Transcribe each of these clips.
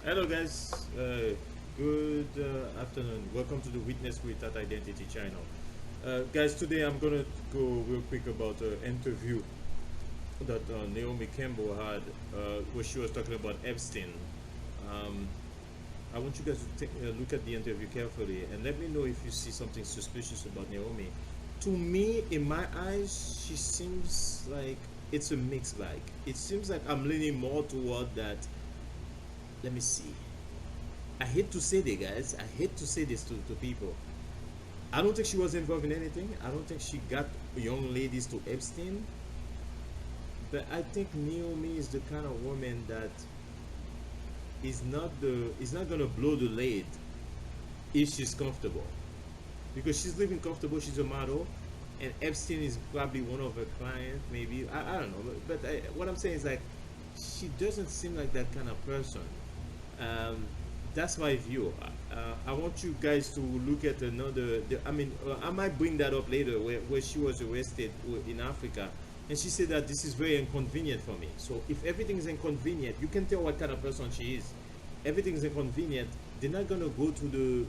Hello, guys. Good afternoon. Welcome to the Witness Without Identity channel. Guys, today I'm gonna go real quick about an interview that Naomi Campbell had, where she was talking about Epstein. Um, I want you guys to take a look at the interview carefully and let me know if you see something suspicious about Naomi. To me, in my eyes, she seems like it's a mixed bag. It seems like I'm leaning more toward that. Let me see. I hate to say this, guys. I hate to say this to people. I don't think she was involved in anything. I don't think she got young ladies to Epstein. But I think Naomi is the kind of woman that is not gonna blow the lid if she's comfortable. Because she's living comfortable, she's a model, and Epstein is probably one of her clients, maybe. I don't know. What I'm saying is like she doesn't seem like that kind of person. Um, that's my view. I want you guys to look at another. I might bring that up later, where she was arrested in Africa, and she said that this is very inconvenient for me. So if everything is inconvenient, you can tell what kind of person she is. Everything is inconvenient. They're not gonna go to the.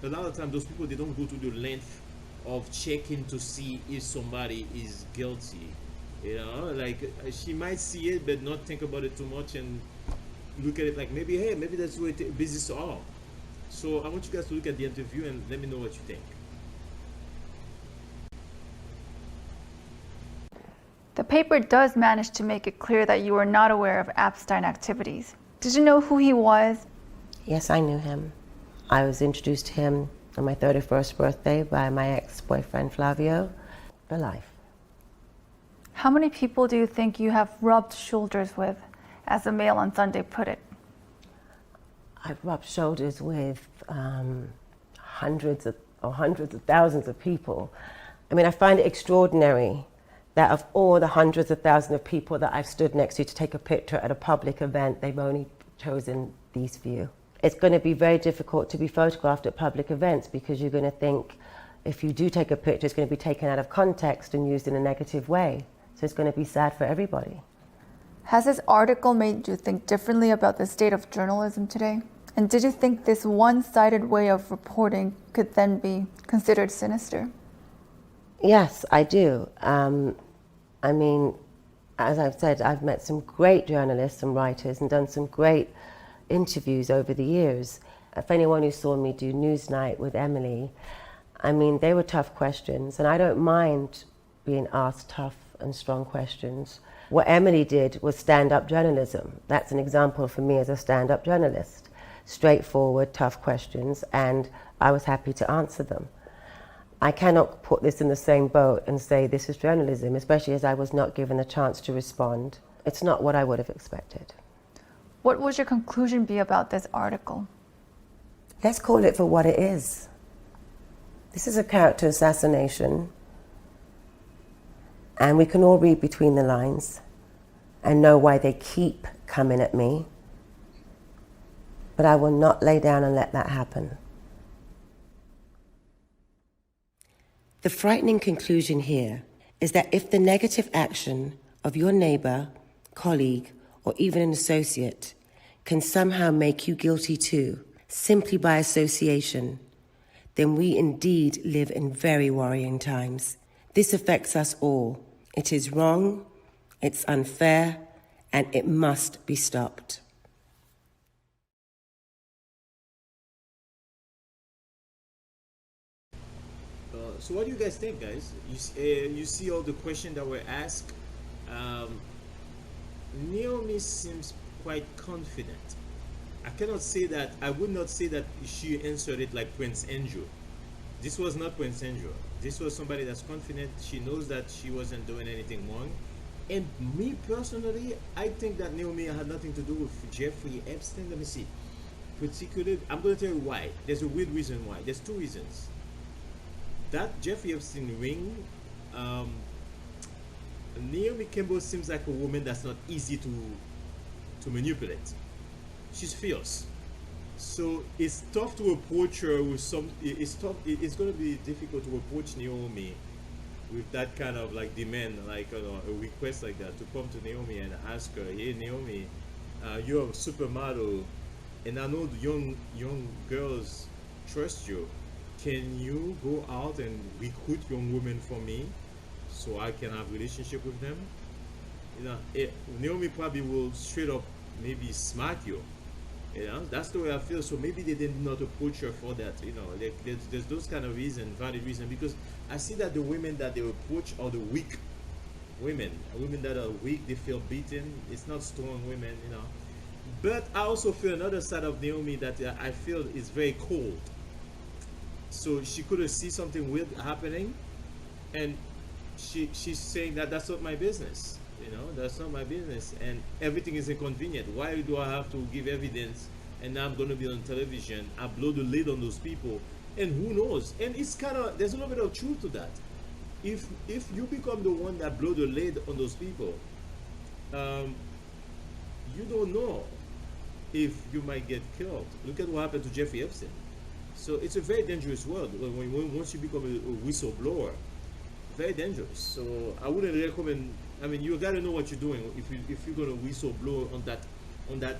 A lot of times, those people they don't go to the length of checking to see if somebody is guilty. Like she might see it, but not think about it too much and look at it like maybe hey maybe that's what business are. So I want you guys to look at the interview and let me know what you think. The paper does manage to make it clear that you were not aware of Epstein activities. Did you know who he was? Yes, I knew him. I was introduced to him on my 31st birthday by my ex-boyfriend Flavio for life. How many people do you think you have rubbed shoulders with, as the Mail on Sunday put it? I've rubbed shoulders with hundreds of thousands of people. I mean, I find it extraordinary that of all the hundreds of thousands of people that I've stood next to take a picture at a public event, they've only chosen these few. It's going to be very difficult to be photographed at public events because you're going to think if you do take a picture, it's going to be taken out of context and used in a negative way. So it's going to be sad for everybody. Has this article made you think differently about the state of journalism today? And did you think this one-sided way of reporting could then be considered sinister? Yes, I do. I mean, as I've said, I've met some great journalists and writers and done some great interviews over the years. If anyone who saw me do Newsnight with Emily, I mean, they were tough questions, and I don't mind being asked tough and strong questions. What Emily did was stand-up journalism. That's an example for me as a stand-up journalist. Straightforward, tough questions, and I was happy to answer them. I cannot put this in the same boat and say this is journalism, especially as I was not given a chance to respond. It's not what I would have expected. What would your conclusion be about this article? Let's call it for what it is. This is a character assassination, and we can all read between the lines and know why they keep coming at me. But I will not lay down and let that happen. The frightening conclusion here is that if the negative action of your neighbor, colleague, or even an associate can somehow make you guilty too, simply by association, then we indeed live in very worrying times. This affects us all. It is wrong, it's unfair, and it must be stopped. So what do you guys think, guys? You see all the questions that were asked. Naomi seems quite confident. I would not say that she answered it like Prince Andrew. This was not Prince Andrew. This was somebody that's confident. She knows that she wasn't doing anything wrong. And me personally, I think that Naomi had nothing to do with Jeffrey Epstein. Let me see. Particularly, I'm going to tell you why. There's a weird reason why. There's two reasons. That Jeffrey Epstein ring, Naomi Campbell seems like a woman that's not easy to manipulate. She's fierce. So it's tough to approach her with some. It's tough. It's going to be difficult to approach Naomi with that kind of like demand, like a request like that, to come to Naomi and ask her, "Hey Naomi, you're a supermodel, and I know the young girls trust you. Can you go out and recruit young women for me, so I can have relationship with them? Naomi probably will straight up maybe smack you. That's the way I feel. So maybe they did not approach her for that. There's those kind of reason, valid reason, because I see that the women that they approach are the weak women that are weak. They feel beaten. It's not strong women. But I also feel another side of Naomi that I feel is very cold. So she could have seen something weird happening, and she's saying that that's not my business. That's not my business, and everything is inconvenient. Why do I have to give evidence? And now I'm going to be on television. I blow the lid on those people, and who knows? And it's kind of, there's a little bit of truth to that. If you become the one that blow the lid on those people, you don't know if you might get killed. Look at what happened to Jeffrey Epstein. So it's a very dangerous world once you become a whistleblower. Very dangerous. So I wouldn't recommend. I mean, you got to know what you're doing if you're gonna whistleblower on that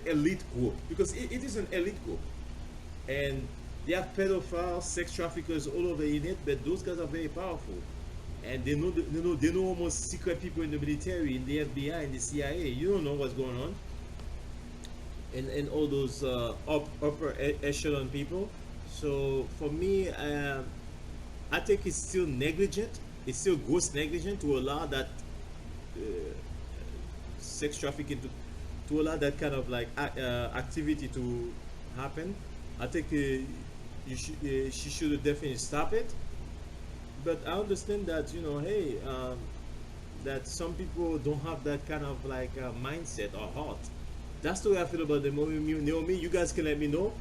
elite group, because it is an elite group, and they have pedophiles, sex traffickers all over in it. But those guys are very powerful, and they know almost secret people in the military, in the FBI, in the CIA. You don't know what's going on, and all those upper echelon people. So for me, I think it's still negligent. It's still gross negligent to allow that sex trafficking to allow that kind of like activity to happen. I think she should definitely stop it. But I understand that hey, that some people don't have that kind of like mindset or heart. That's the way I feel about the Naomi. You guys can let me know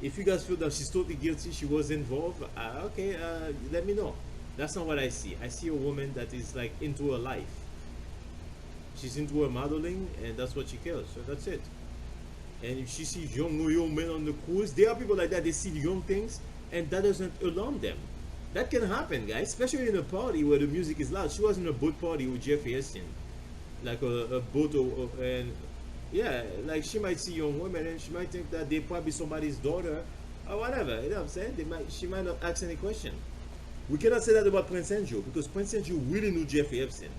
if you guys feel that she's totally guilty, she was involved. Okay, let me know. That's not what I see. I see a woman that is like into her life. She's into her modeling, and that's what she cares. So that's it. And if she sees young men on the cruise, there are people like that. They see young things, and that doesn't alarm them. That can happen, guys, especially in a party where the music is loud. She was in a boat party with Jeffrey Epstein, like a boat, and yeah, like she might see young women, and she might think that they probably somebody's daughter or whatever. You know what I'm saying? She might not ask any question. We cannot say that about Prince Andrew, because Prince Andrew really knew Jeffrey Epstein.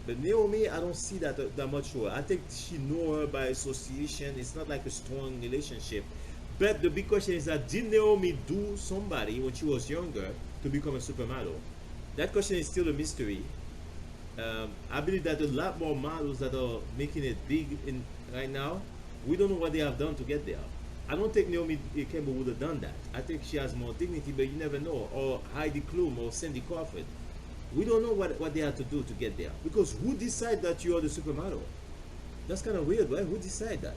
But Naomi, I don't see that much for her. I think she know her by association. It's not like a strong relationship. But the big question is that, did Naomi do somebody when she was younger to become a supermodel? That question is still a mystery. I believe that a lot more models that are making it big right now, we don't know what they have done to get there. I don't think Naomi Campbell would have done that. I think she has more dignity, but you never know. Or Heidi Klum or Cindy Crawford. We don't know what they have to do to get there. Because who decide that you are the supermodel? That's kind of weird, right? Who decide that?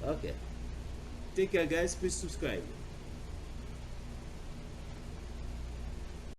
Okay. Take care, guys. Please subscribe.